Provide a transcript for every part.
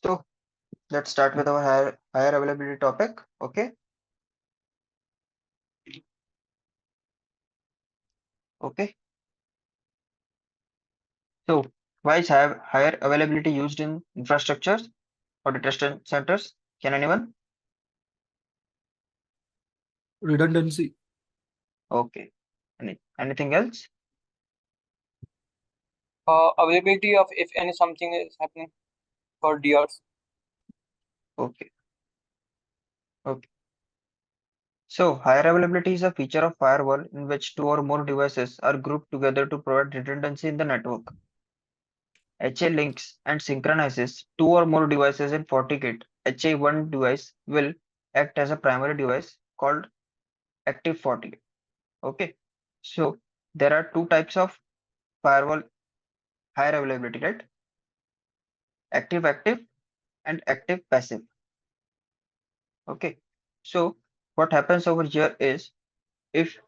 So let's start with our higher availability topic. Okay. Okay. So why is higher availability used in infrastructures or data centers? Can anyone? Redundancy. Okay. Anything else? Availability of if any something is happening for DRs. Okay. Okay. So higher availability is a feature of firewall in which two or more devices are grouped together to provide redundancy in the network. HA links and synchronizes two or more devices in FortiGate. HA1 device will act as a primary device called active FortiGate. Okay. So there are two types of firewall higher availability, right? Active active and active passive. Okay. So what happens over here is if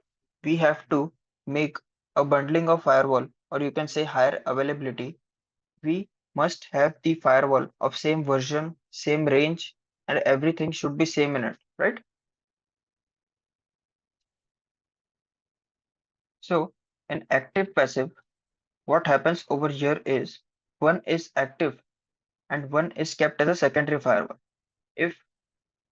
we have to make a bundling of firewall, or you can say higher availability, we must have the firewall of same version, same range, and everything should be same in it, right? So in active passive, what happens over here is one is active and one is kept as a secondary firewall. If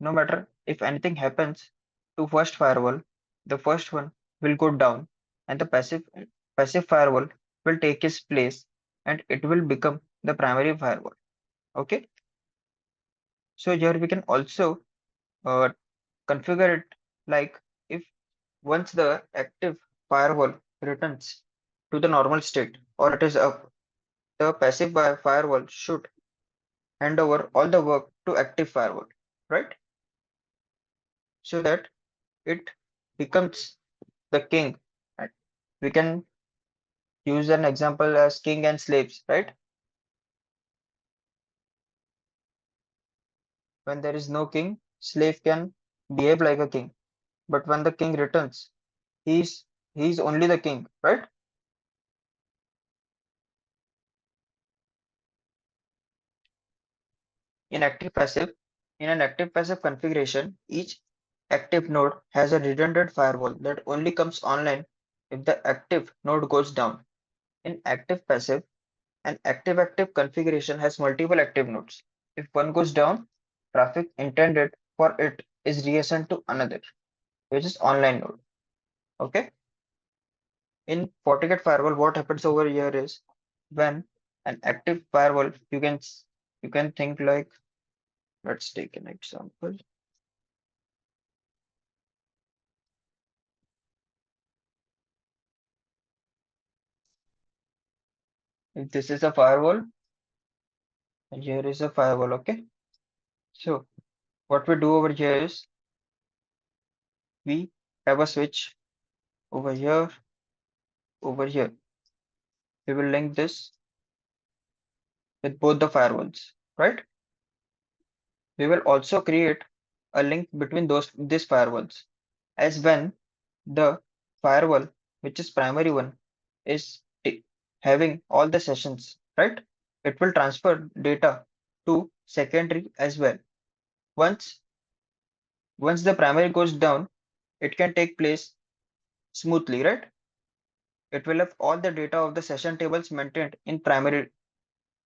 no matter if anything happens to first firewall, the first one will go down and the passive firewall will take its place and it will become the primary firewall. Okay. So here we can also uh, configure it like if once the active firewall returns to the normal state or it is up, the passive firewall should hand over all the work to active firewall, right? So that it becomes the king. And we can use an example as king and slaves, right? When there is no king, slave can behave like a king. But when the king returns, he's he's only the king, right? In active passive, in an active passive configuration, each active node has a redundant firewall that only comes online if the active node goes down. In active passive, an active active configuration has multiple active nodes. If one goes down, traffic intended for it is reassigned to another, which is online node. Okay. In FortiGate firewall, what happens over here is when an active firewall, you can think like, let's take an example. If this is a firewall and here is a firewall, okay. So what we do over here is we have a switch over here, over here. We will link this with both the firewalls, right? We will also create a link between these firewalls as when the firewall, which is primary one, is having all the sessions, right? It will transfer data to secondary as well. Once once the primary goes down, it can take place smoothly, right? It will have all the data of the session tables maintained in primary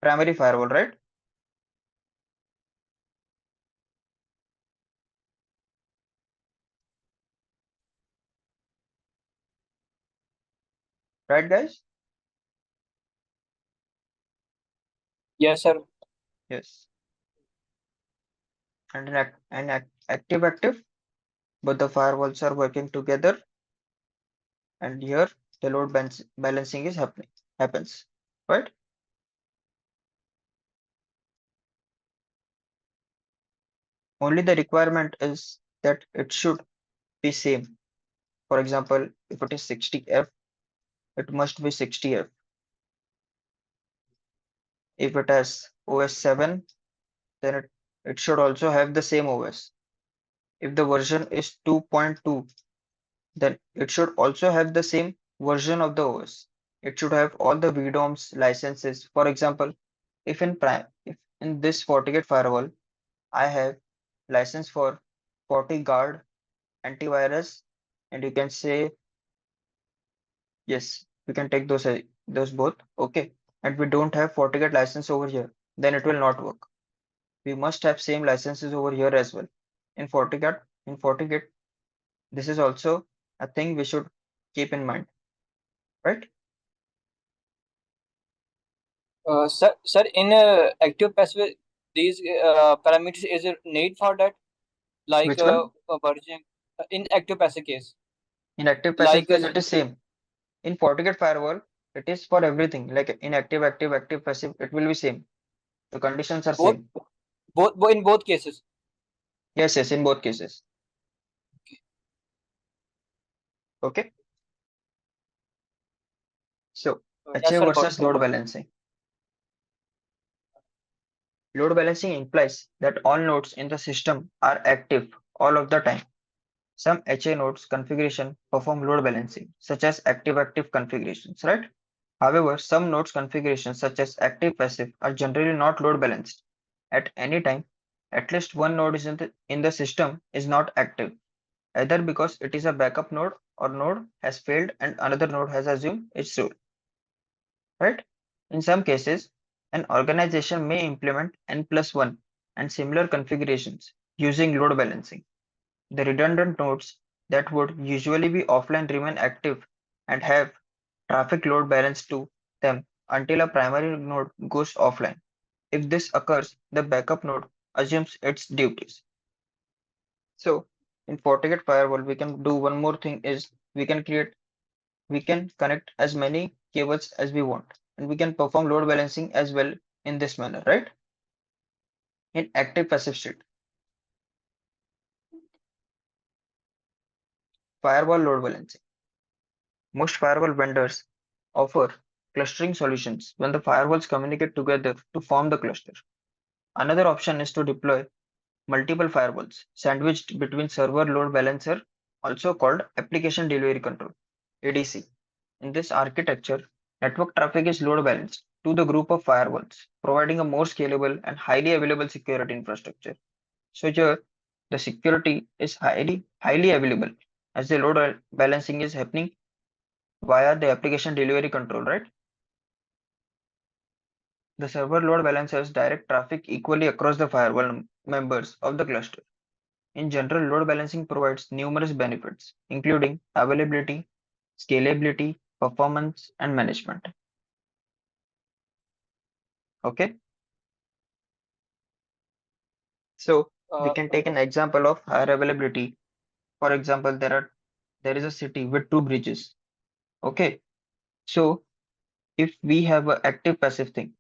firewall, right? Right, guys? Yes, sir. Yes. And active active, but the firewalls are working together, and here the load balancing is happens, right? Only the requirement is that it should be same. For example, if it is 60F, it must be 60F. If it has OS 7, then it should also have the same OS. If the version is 2.2, then it should also have the same version of the OS. It should have all the VDOMs licenses. For example, if In this FortiGate firewall, I have license for FortiGuard antivirus, and you can say yes, we can take those both. Okay, and we don't have FortiGate license over here, then it will not work. We must have same licenses over here as well. In FortiGate, this is also a thing we should keep in mind, right? Sir, in active passive, these parameters is a need for that, like Which one? version in active passive case, In active passive like case, it is same. In FortiGate firewall, it is for everything. Like in active, passive, it will be same. The conditions are both, same. in both cases. Yes, yes, in both cases. Okay. So Yes, HA sir, got versus load balancing. Load balancing implies that all nodes in the system are active all of the time. Some HA nodes configuration perform load balancing, such as active-active configurations, right? However, some nodes configurations, such as active-passive, are generally not load balanced. At any time, at least one node is in the system is not active, either because it is a backup node or node has failed and another node has assumed its role, right? In some cases, an organization may implement N plus 1 and similar configurations using load balancing. The redundant nodes that would usually be offline remain active and have traffic load balanced to them until a primary node goes offline. If this occurs, the backup node assumes its duties. So in FortiGate firewall, we can do one more thing is we can connect as many cables as we want, and we can perform load balancing as well in this manner, right? In active passive state, firewall load balancing. Most firewall vendors offer clustering solutions when the firewalls communicate together to form the cluster. Another option is to deploy multiple firewalls sandwiched between server load balancer, also called application delivery control (ADC). In this architecture, network traffic is load balanced to the group of firewalls, providing a more scalable and highly available security infrastructure. So here, the security is highly available as the load balancing is happening via the application delivery control, right? The server load balancers direct traffic equally across the firewall members of the cluster. In general, load balancing provides numerous benefits, including availability, scalability, performance, and management. Okay, so we uh, can take an example of higher availability. For example, there is a city with two bridges. Okay, so if we have an active passive thing,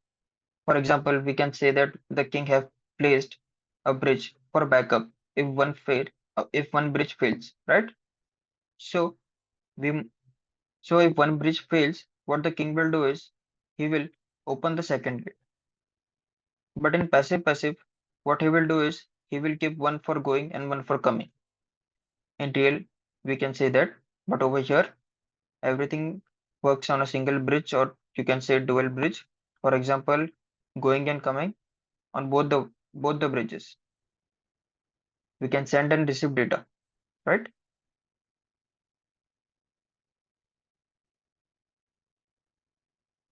for example, we can say that the king have placed a bridge for backup if one bridge fails, right? So we so if one bridge fails, what the king will do is he will open the second gate. But in passive, what he will do is he will keep one for going and one for coming. In real, we can say that, but over here everything works on a single bridge, or you can say dual bridge. For example, going and coming on both the bridges. We can send and receive data, right?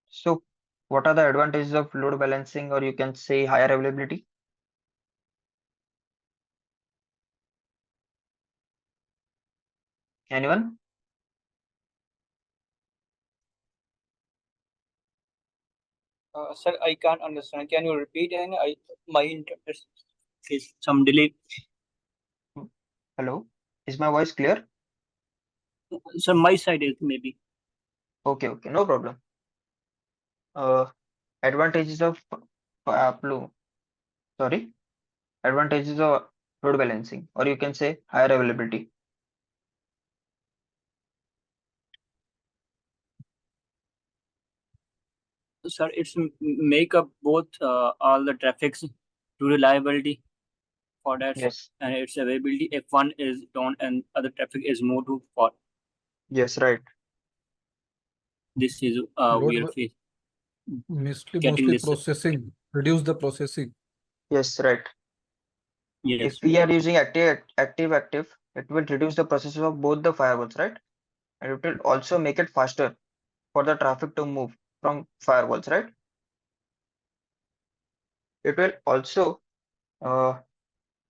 So what are the advantages of load balancing, or you can say higher availability? Anyone? sir, I can't understand. Can you repeat? And my internet is some delay. Hello? Is my voice clear? Sir, my side is maybe. Okay, okay, no problem. Uh, advantages of Plu, sorry, advantages of load balancing, or you can say higher availability. Sir, it's make up both all the traffics to reliability for that, Yes, and its availability if one is down and other traffic is moved to for yes, right. this is Load we'll ba- face. Mostly getting this. processing, reduce the processing. Yes, right. Yes, If we are using active, it will reduce the processes of both the firewalls, right? And it will also make it faster for the traffic to move from firewalls, right? It will also uh,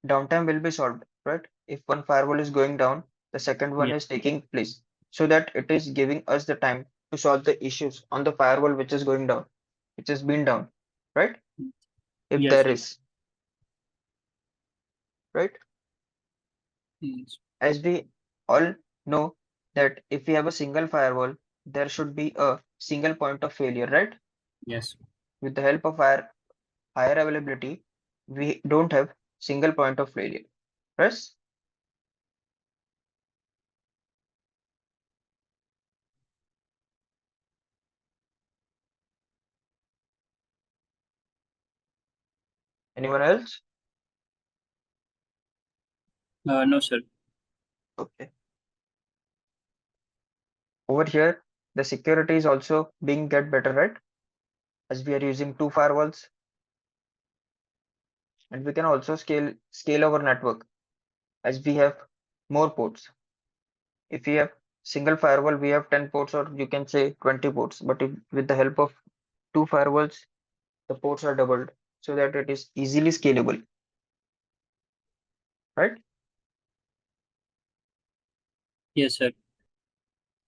downtime will be solved, right? If one firewall is going down, the second one yes, is taking place, so that it is giving us the time to solve the issues on the firewall which is going down, which has been down, right? If yes, there yes. is, right? Yes, As we all know that if we have a single firewall, there should be a single point of failure, right? yes. With the help of higher availability, we don't have single point of failure. Yes? Anyone else? No, sir. Okay. Over here, the security is also being get better, right? As we are using two firewalls, and we can also scale our network as we have more ports. If we have single firewall, we have 10 ports, or you can say 20 ports. But if with the help of two firewalls, the ports are doubled so that it is easily scalable, right? Yes, sir.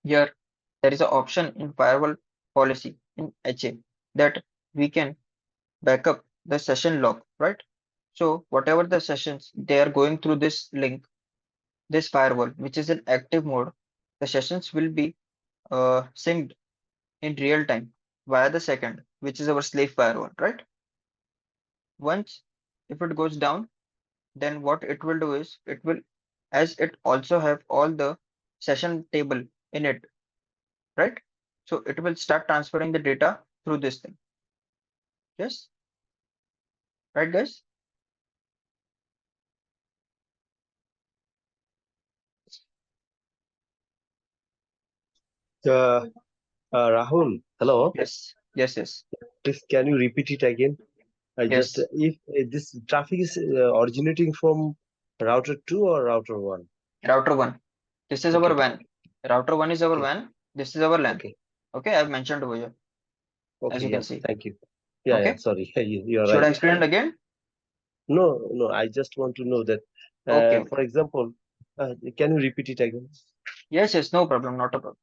Here, there is an option in firewall policy in HA that we can backup the session log, right? So whatever the sessions they are going through this link, this firewall, which is in active mode, the sessions will be synced in real time via the second, which is our slave firewall, right? Once if it goes down, then what it will do is it will, as it also have all the session table in it, right? So it will start transferring the data through this thing. Yes, right, guys? Uh, Rahul, hello. Yes, yes, yes, Please, can you repeat it again? I just yes. if this traffic is originating from router 2 or router 1. Router one. This is our Okay, WAN. Router one is our okay, WAN. This is our LAN. okay, Okay, I've mentioned over here, as okay. you can Yeah, see. thank you. Yeah, yeah. Okay, Sorry, you're should I right. explain it again? No, no. I just want to know that. Okay, okay. For example, can you repeat it again, Yes, yes, no problem, not a problem.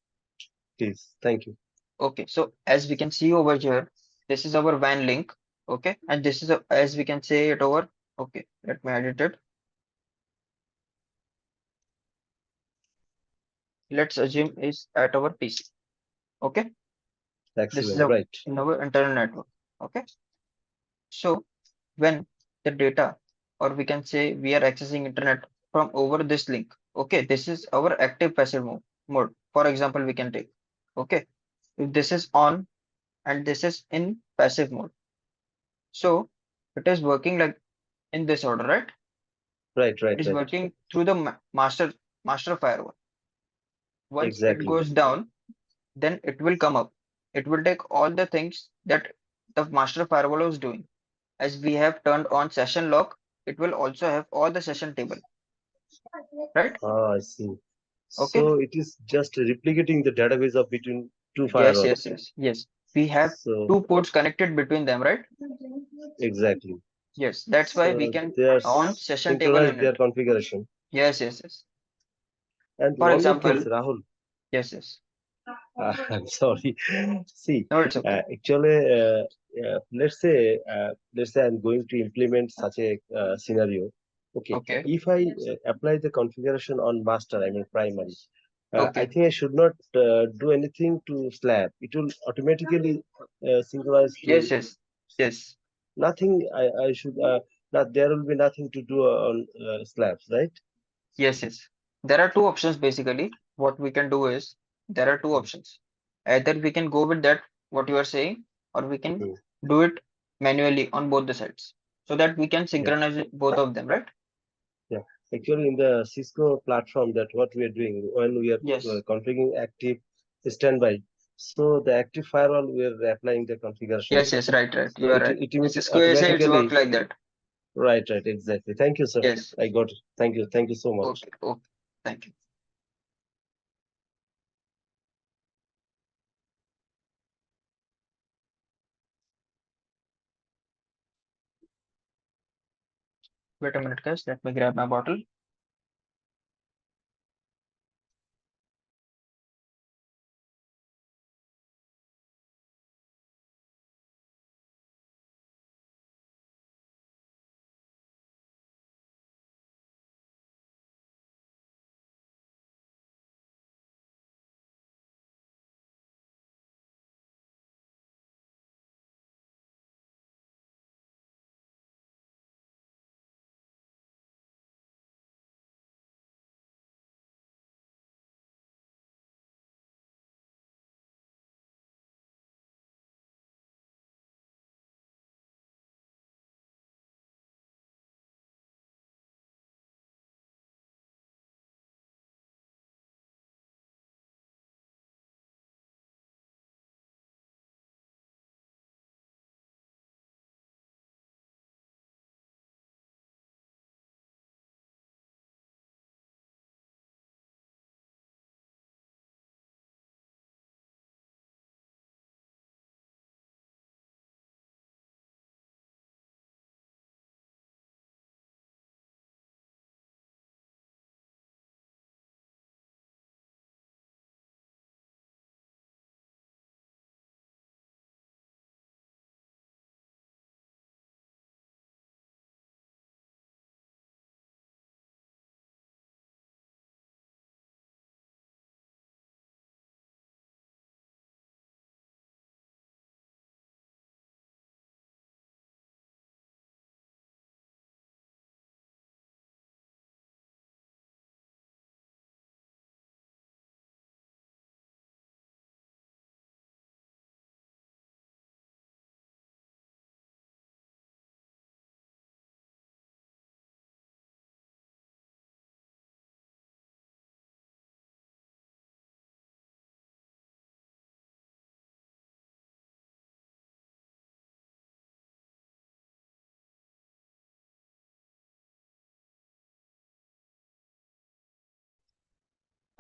please? Thank you. Okay, so as we can see over here, this is our WAN link. Okay, and this is as we can say it over. Okay, let me edit it. Let's assume is at our PC. Okay, this is Excellent. Right. in our internal network. Okay, so when the data, or we can say we are accessing internet from over this link. Okay, this is our active passive mode. For example, we can take. Okay, if this is on and this is in passive mode, so it is working like in this order, right? Right. Right. It is Right. working through the master firewall. Once it Exactly. goes down, then it will come up. It will take all the things that the master firewall was doing. As we have turned on session log, it will also have all the session table, right? Ah, I see. Okay. So it is just replicating the database of between two Yes, firewalls. yes, yes, yes. We have So two ports connected between them, right? exactly. Yes, that's why we So can they are on session table synchronize in their it. configuration. Yes, yes, yes. And For one more thing, example, Rahul. yes, yes. I'm sorry. See, No, it's okay. actually, let's say I'm going to implement such a scenario. Okay, Okay, if I apply the configuration on master, I mean primary, I okay. think I should not do anything to slab. It will automatically synchronize Yes, to yes, yes, nothing. I should not. There will be nothing to do on slabs, right? yes, yes. There are two options basically. What we can do is there are two options. Either we can go with that, what you are saying, or we can Mm. do it manually on both the sides so that we can Yeah. synchronize both of them, right? Yeah, actually, in the Cisco platform, that what we are doing when we are Yes, configuring active standby. So the active firewall, we are applying the configuration. Yes, yes, right, right. You are right. It means Cisco ASA, it's automatically. work like that. Right, exactly. Thank you, sir. Yes. I got it. Thank you so much. Okay, okay. Thank you. Wait a minute, guys. Let me grab my bottle.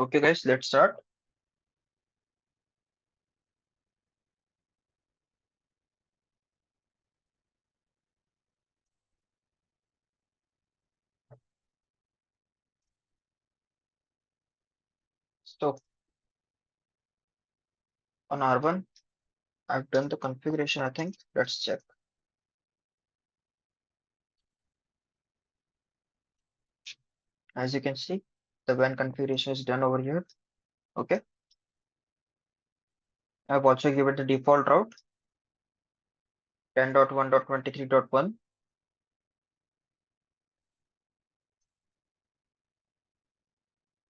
Okay, guys, let's start. So on R1, I've done the configuration, I think. Let's check. As you can see, the WAN configuration is done over here. Okay. I've also given the default route 10.1.23.1.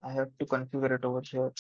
I have to configure it over here.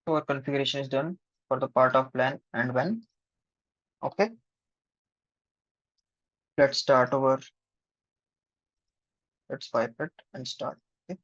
So our configuration is done for the part of LAN and WAN. Okay. Let's start over. Let's wipe it and start. Okay.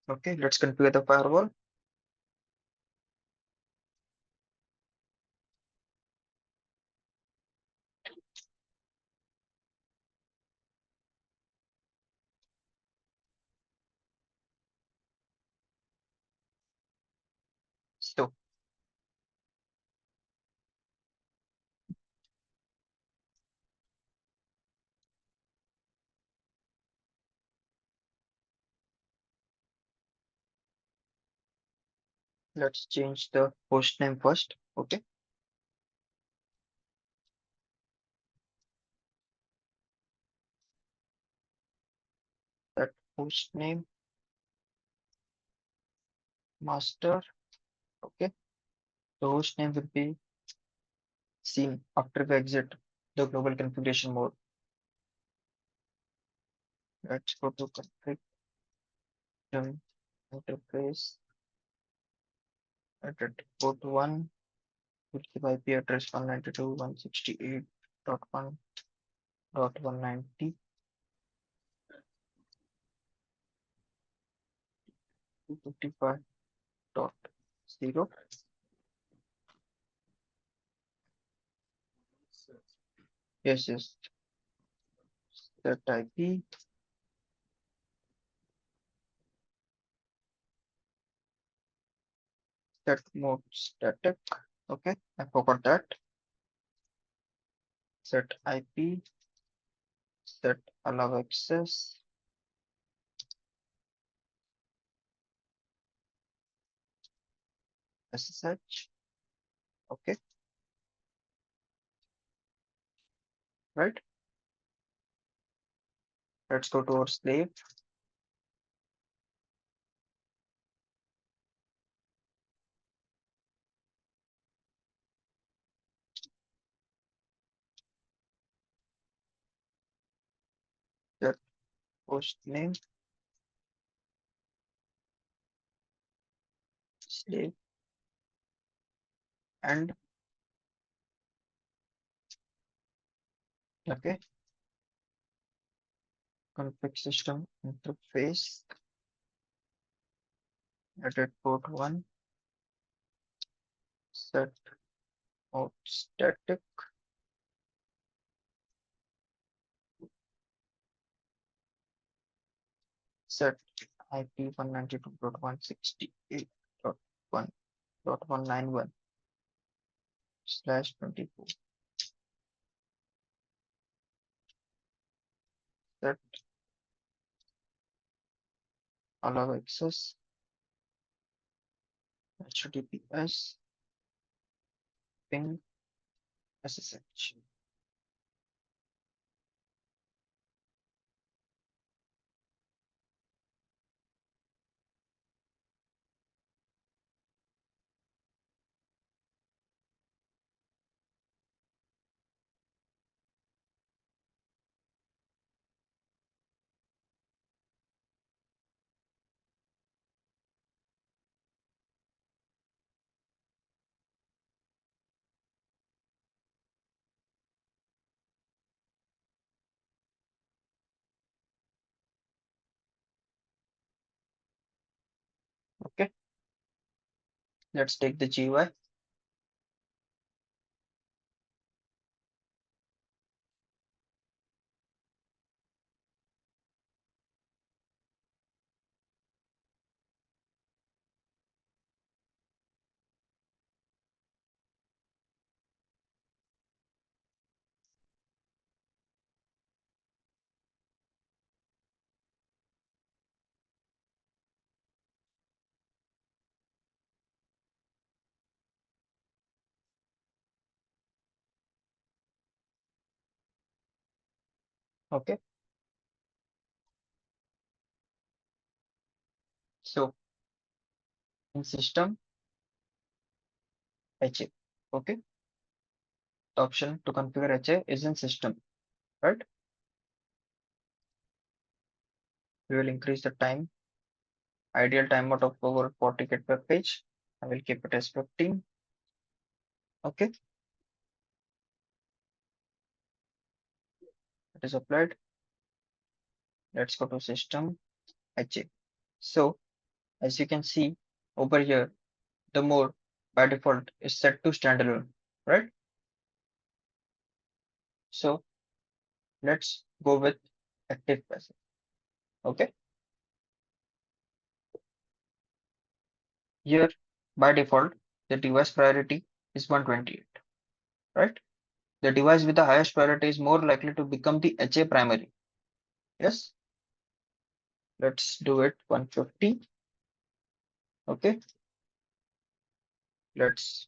Okay, let's configure the firewall. So let's change the host name first. Okay. That host name master. Okay. The host name will be seen after we exit the global configuration mode. Let's go to config interface. Edit port 1. We'll give IP address 192.168.1.190. 255.0. Yes, yes. Set IP. Set mode static. Okay, I forgot that. Set IP. Set allow access. SSH. Okay, right. Let's go to our slave. Set host name slave and okay. Config system interface. Edit port 1. Set mode static. Set IP 192.168.1.191/24. Set allow access HTTPS ping SSH. Okay, let's take the GUI. Okay. So in system HA. Okay. The option to configure HA is in system, right? We will increase the time, ideal timeout of over 40 get per page. I will keep it as 15. Okay. It is applied. Let's go to system HA. So as you can see over here, the mode by default is set to standalone, right? So let's go with active passive. Okay. Here by default, the device priority is 128, right? The device with the highest priority is more likely to become the HA primary. Yes. Let's do it 150. Okay. Let's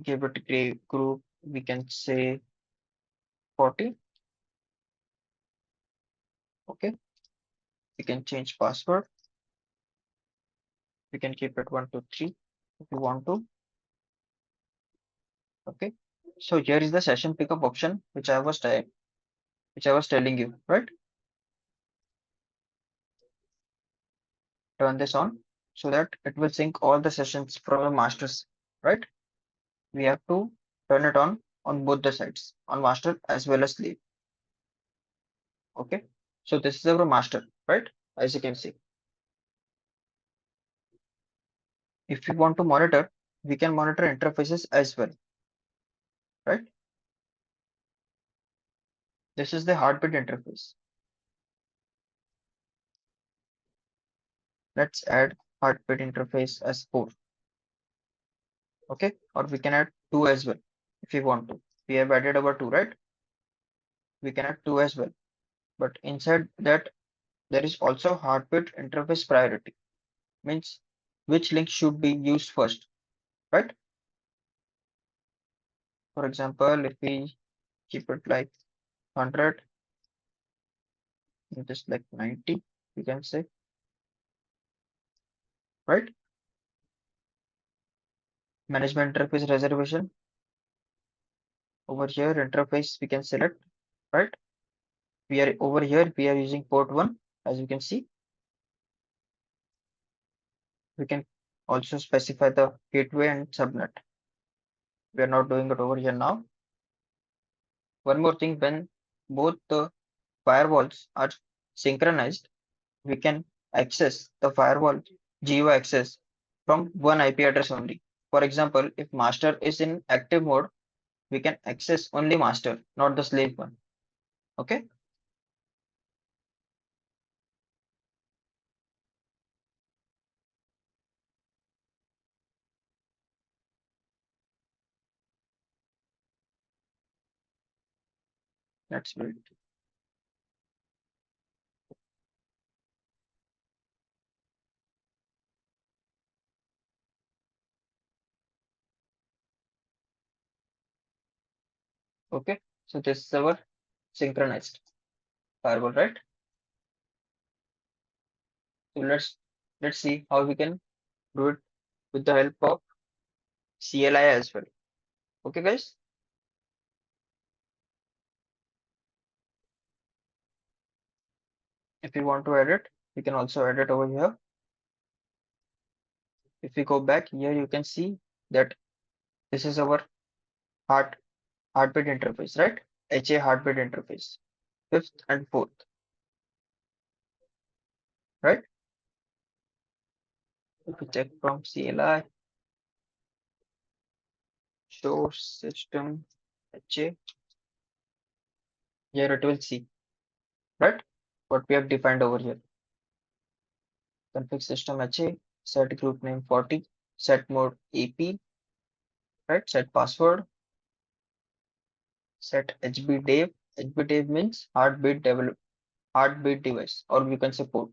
give it a group. We can say 40. Okay. We can change password. We can keep it 123 if you want to. Okay. So here is the session pickup option, which I was telling you, right? Turn this on so that it will sync all the sessions from the masters, right? We have to turn it on both the sides, on master as well as slave. Okay. So this is our master, right? As you can see. If we want to monitor, we can monitor interfaces as well, right? This is the heartbeat interface. Let's add heartbeat interface as 4. Okay, or we can add 2 as well if you want to. We have added our 2, right? We can add 2 as well. But inside that, there is also heartbeat interface priority. Means which link should be used first, right? For example, if we keep it like 100, just like 90, we can say, right? Management interface reservation. Over here, interface we can select, right? We are over here, we are using port 1, as you can see. We can also specify the gateway and subnet. We are not doing it over here now. One more thing, when both the firewalls are synchronized, we can access the firewall GUI access from one IP address only. For example, if master is in active mode, we can access only master, not the slave one. Okay. That's great. Okay. So this is our synchronized firewall, right? So let's see how we can do it with the help of CLI as well. Okay, guys. If you want to edit, you can also edit over here. If we go back here, you can see that this is our heartbeat interface, right? HA heartbeat interface, 5th and 4th, right? If we check from CLI, show system HA, here it will see, right? What we have defined over here. Config system HA, set group name 40, set mode AP, right? Set password, set HB dev means heartbeat device, or we can say port.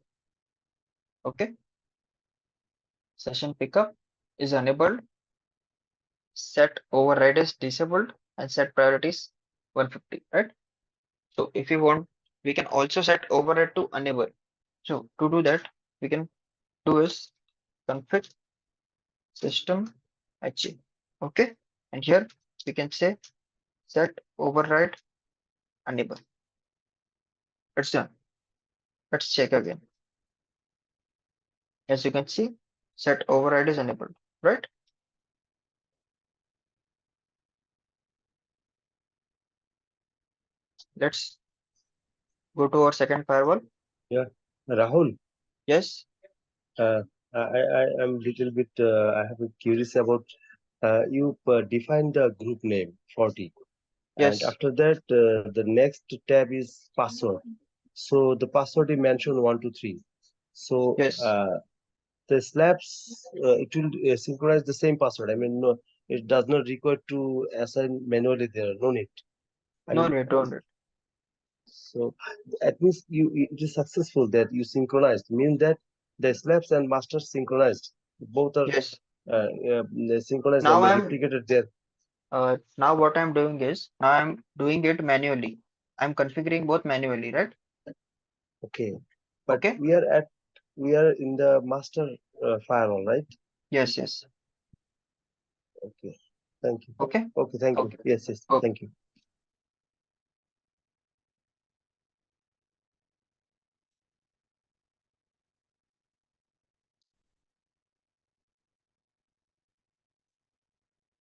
Okay. Session pickup is enabled, set override is disabled, and set priorities 150, right? So if you want We can also set override to enable. So to do that, we can do is config system HA. Okay, and here we can say set override enable. It's done. Let's check again. As you can see, set override is enabled, right? Let's go to our second firewall. Yeah, Rahul. Yes, Uh, I am little bit. I have a curious about. You define the group name 40, and yes, after that, the next tab is password. So the password you mentioned 123. So yes. the slabs it will synchronize the same password. I mean, no, it does not require to assign manually there. No need. I No mean, need, don't need. so at least it is successful that you synchronized. Mean that the slabs and masters synchronized. Both are Yes. synchronized. I Now mean, I'm replicated there. now what I'm doing is now I'm doing it manually. I'm configuring both manually, right? Okay, but Okay. we are in the master firewall, right? Yes, yes. Okay, thank you. Okay. Okay, thank you. Okay. Yes, yes, Okay. thank you.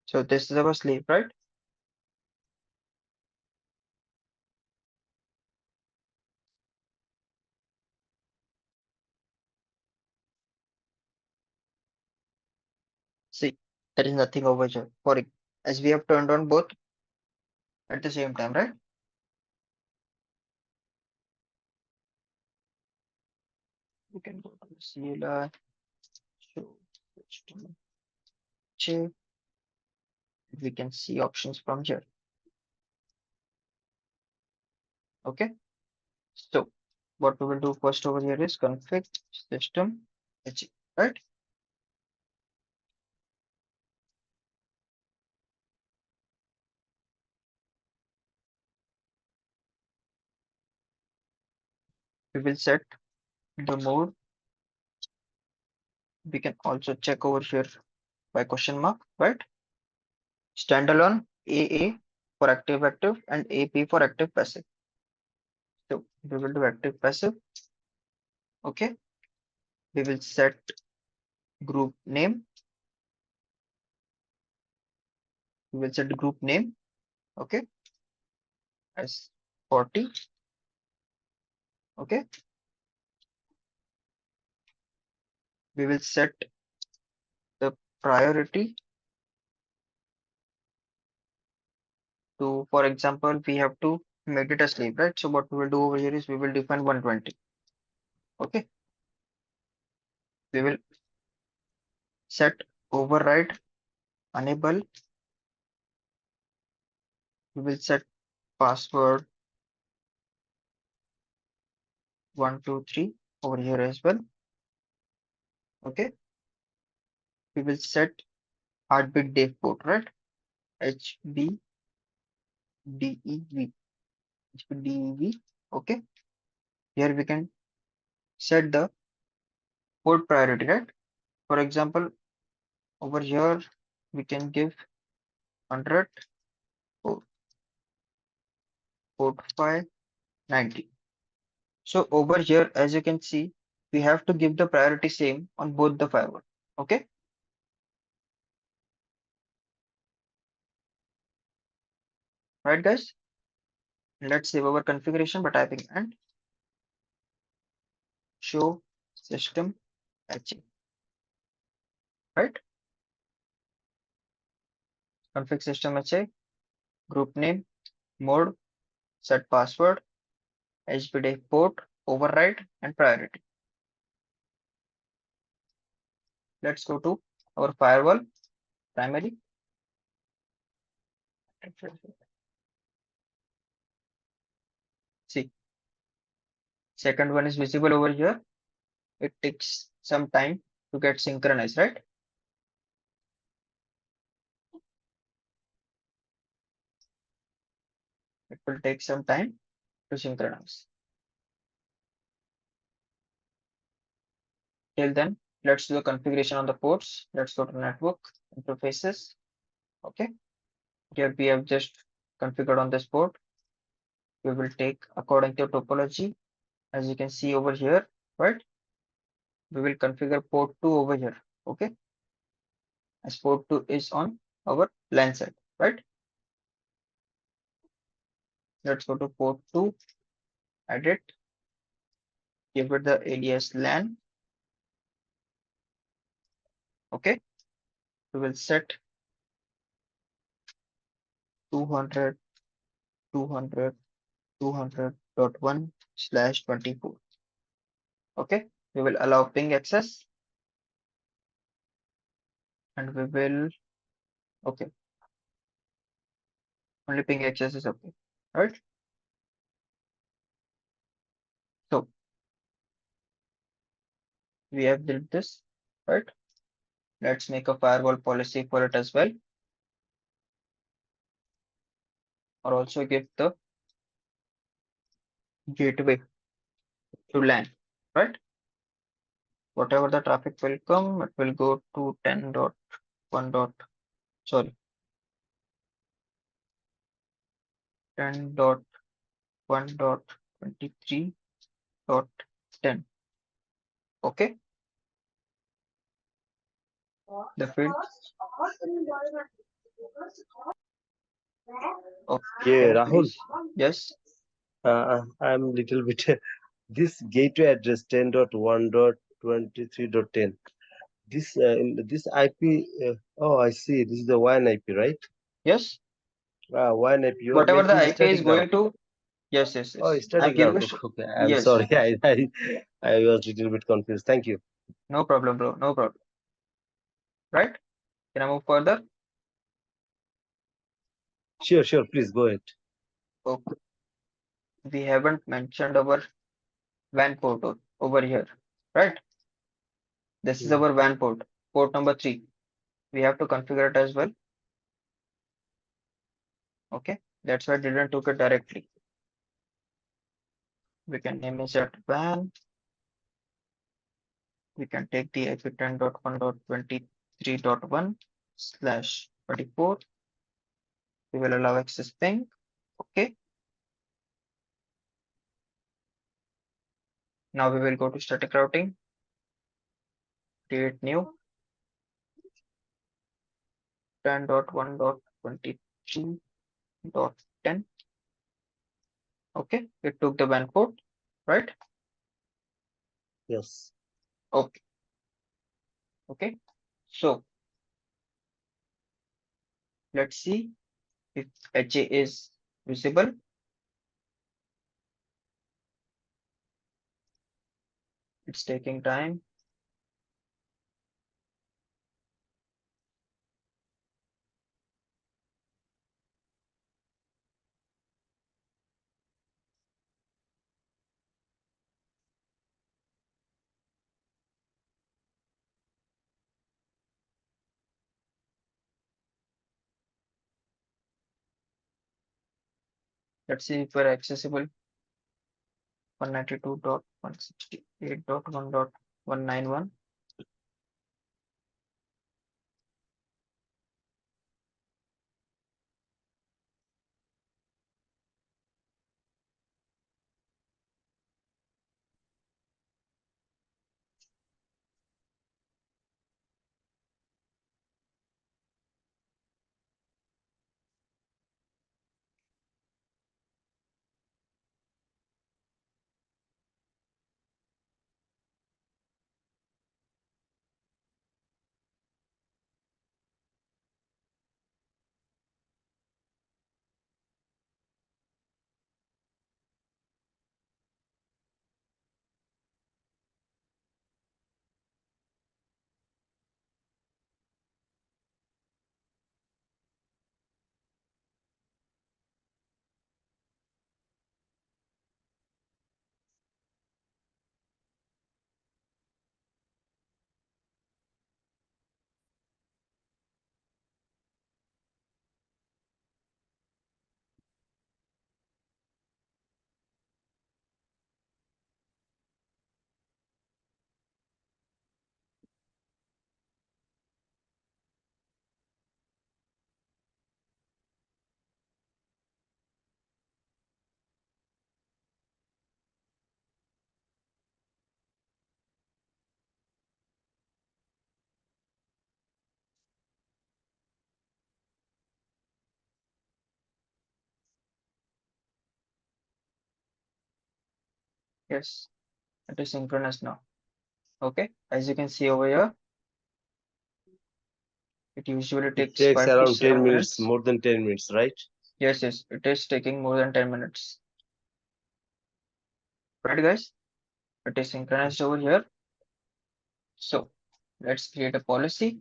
So this is our sleep, right? See, there is nothing over here for it, as we have turned on both at the same time, right? We can go to CLI, show system check. We can see options from here. Okay. So what we will do first over here is config system HE, right? We will set the mode. We can also check over here by question mark, right? Standalone AA for active active and AP for active passive. So we will do active passive. Okay. We will set group name. We will set group name. Okay. As 40. Okay. We will set the priority to, for example, we have to make it a sleep, right? So what we will do over here is we will define 120. Okay. We will set override enable. We will set password 123 over here as well. Okay. We will set heartbeat dev port, right? HBDEV. HBDEV. Okay. Here we can set the port priority, right? For example, over here we can give 100 port 590. So over here, as you can see, we have to give the priority same on both the firewall. Okay. Right, guys? Let's save our configuration by typing and show system HA. Right? Config system HA, group name, mode, set password, HBD port, override, and priority. Let's go to our firewall primary. See, second one is visible over here. It takes some time to get synchronized, right? It will take some time to synchronize. Till then, let's do the configuration on the ports. Let's go to network interfaces. Okay, here we have just configured on this port. We will take according to topology, as you can see over here, right? We will configure port 2 over here. Okay, as port 2 is on our LAN side, right? Let's go to port 2, edit, give it the alias LAN. Okay, we will set 200 200 200.1/24. Okay, we will allow ping access, and we will, okay, only ping access is okay, right? So we have built this, right? Let's make a firewall policy for it as well, or also give the gateway to LAN, right? Whatever the traffic will come, it will go to 10.1 dot, sorry, 10.1.23.10. Okay, the field. Okay, Yeah, can you Rahul, please? Yes, I'm little bit this gateway address 10.1.23.10. This IP. Oh, I see. This is the WAN IP, right? yes. WAN IP. You are Whatever the making IP is static route. going to, yes, yes, Oh, yes. static I'm giving route. a, Okay, okay. I'm yes, sorry. I was little bit confused. Thank you. no problem, bro, no problem. Right? Can I move further? Sure, sure. Please go ahead. Okay. We haven't mentioned our WAN port over here, right? This is Mm. our WAN port, port number 3. We have to configure it as well. Okay, that's why I didn't took it directly. We can name it at WAN. We can take the IP 10.1.23.1/24. We will allow access ping. Okay. Now we will go to static routing, create new 10.1.23.10. Okay, it took the WAN port, right? Yes. Okay, okay. So let's see if HA is visible. It's taking time. Let's see if we're accessible. 192.168.1.191. Yes, it is synchronous now. Okay, as you can see over here, it usually It takes takes 5 to around 10 7 minutes, minutes. more than 10 minutes, right? Yes, yes, it is taking more than 10 minutes. Right, guys? It is synchronized over here. So let's create a policy,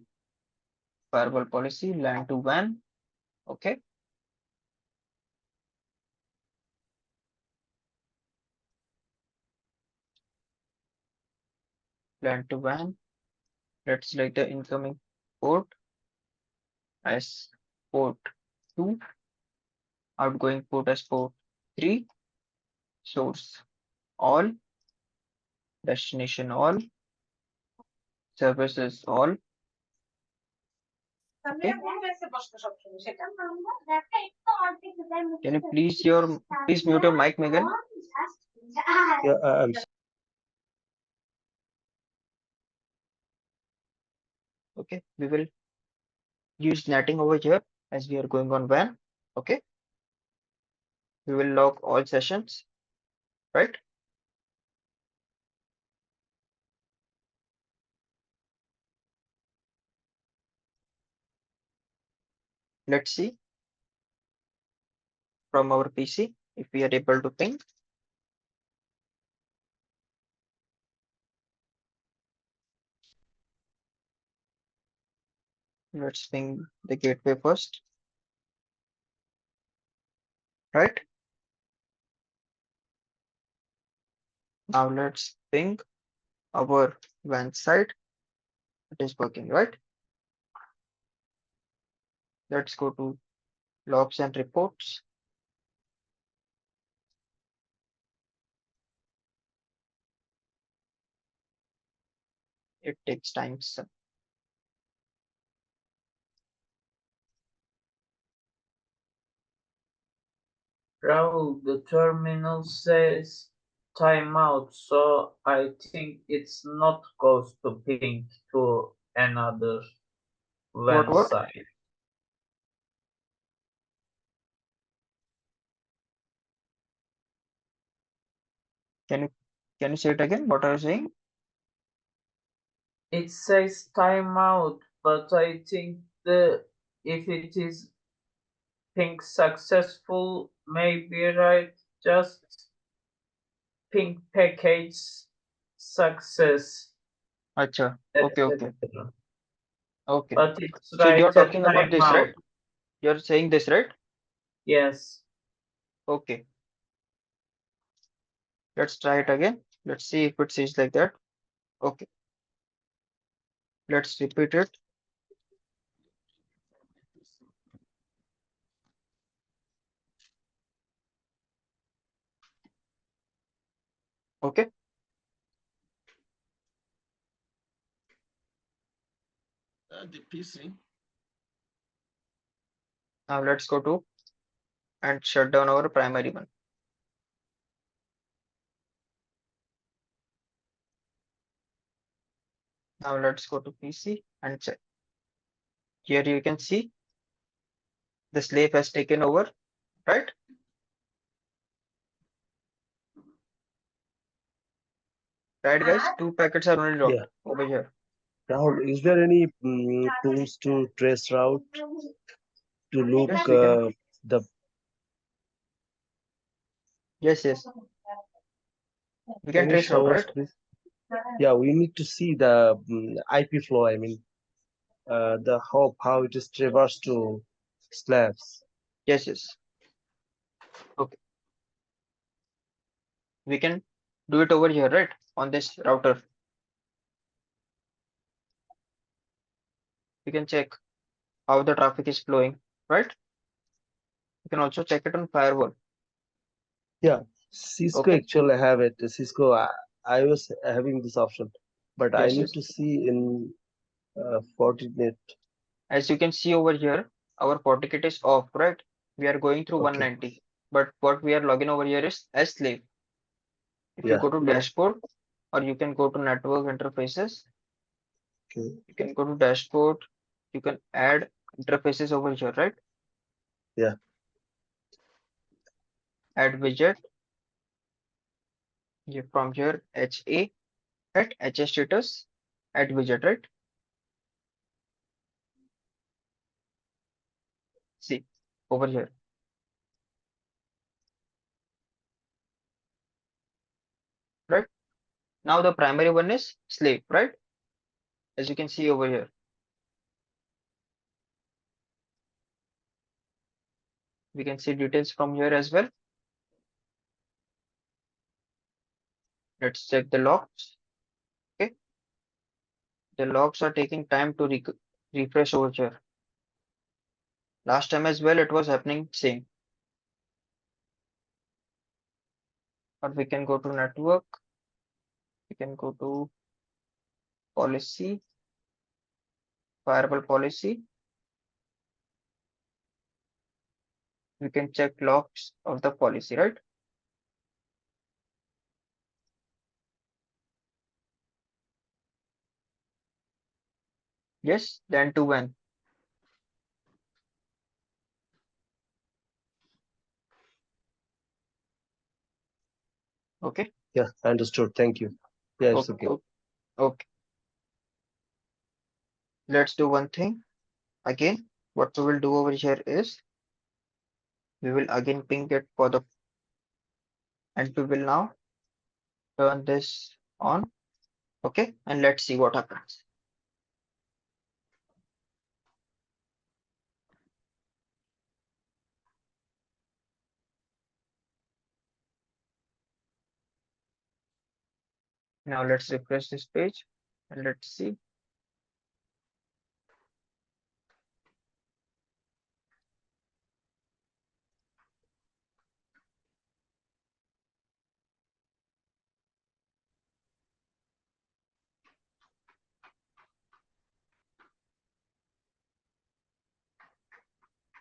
firewall policy, LAN to WAN. Okay, LAN to WAN. Let's select the incoming port as port 2, outgoing port as port 3, source all, destination all, services all. Okay. Can you please mute your mic, Megan? Yeah, Okay, we will use netting over here as we are going on WAN. Okay, we will log all sessions, right? Let's see from our PC if we are able to ping. Let's ping the gateway first, right? Now let's ping our WAN side. It is working, right? Let's go to logs and reports. It takes time. So Rahul, the terminal says timeout, so I think it's not goes to ping to another WAN what? site. Can you say it again? What are you saying? It says timeout, but I think if it is ping successful, maybe right, just ping package success, Acha. Okay, okay, etc. okay. But it's So right you're at talking about this, timeout. right? You're saying this, right? Yes. Okay. Let's try it again. Let's see if it says like that. Okay. Let's repeat it. Okay. the PC. Now let's go to and shut down our primary one. Now let's go to PC and check. Here you can see the slave has taken over, right? Right, guys? 2 packets are only logged Yeah. over here. Rahul, is there any tools to trace route to look Yes, we can. the Yes, yes. We can Can you trace route, show us, right? please? Yeah, we need to see the IP flow. I mean, the how it is traversed to slabs. Yes, yes. Okay. We can do it over here, right? On this router. We can check how the traffic is flowing, right? You can also check it on firewall. Yeah, Cisco Okay. actually have it. Cisco, I was having this option, but I Yes, need yes. to see in Fortinet. As you can see over here, our FortiGate is off, right? We are going through Okay. 190, but what we are logging over here is as slave. If you Yeah. go to dashboard, or you can go to network interfaces, Okay. you can go to dashboard, you can add interfaces over here, right? Yeah. Add widget. from here HA at HA status at widget, right? See over here. Right? Now the primary one is slave, right? As you can see over here. We can see details from here as well. Let's check the logs. Okay. The logs are taking time to refresh over here. Last time as well, it was happening same. Or we can go to network. We can go to policy, firewall policy. We can check logs of the policy, right? Yes, then to when. Okay. Yeah, understood. Thank you. Yeah, it's Okay. okay. Okay. Let's do one thing. Again, what we will do over here is we will again ping it for the, and we will now turn this on. Okay. And let's see what happens. Now let's refresh this page and let's see.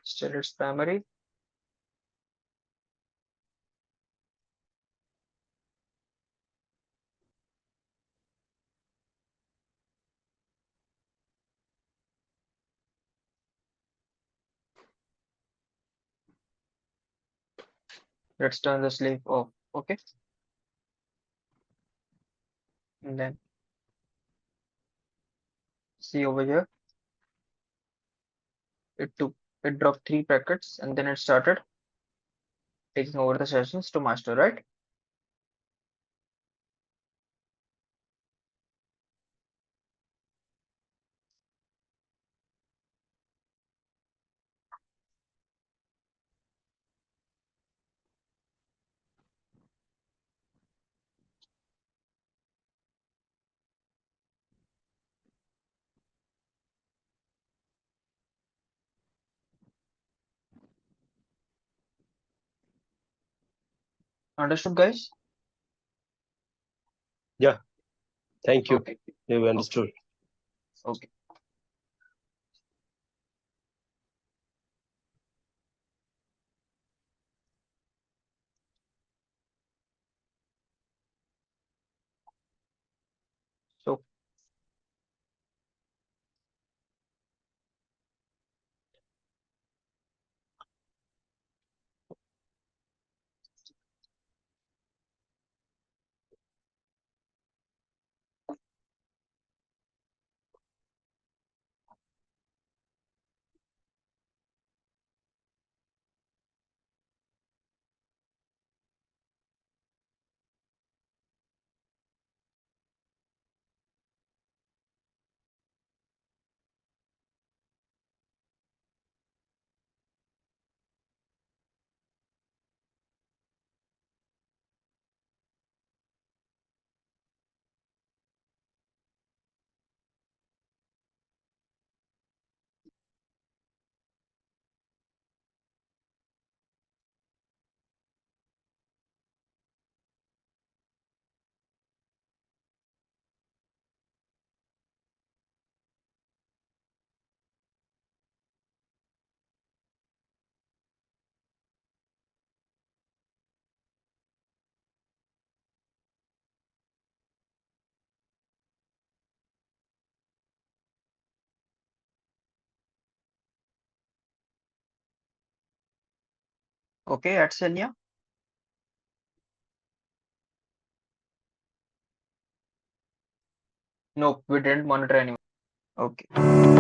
Still it's primary. Let's turn the slave off. Okay. And then see over here, it dropped 3 packets and then it started taking over the sessions to master, right? Understood, guys? Thank you. Okay. You understood. Okay. So okay, at Senya. Nope, we didn't monitor anyone. Okay.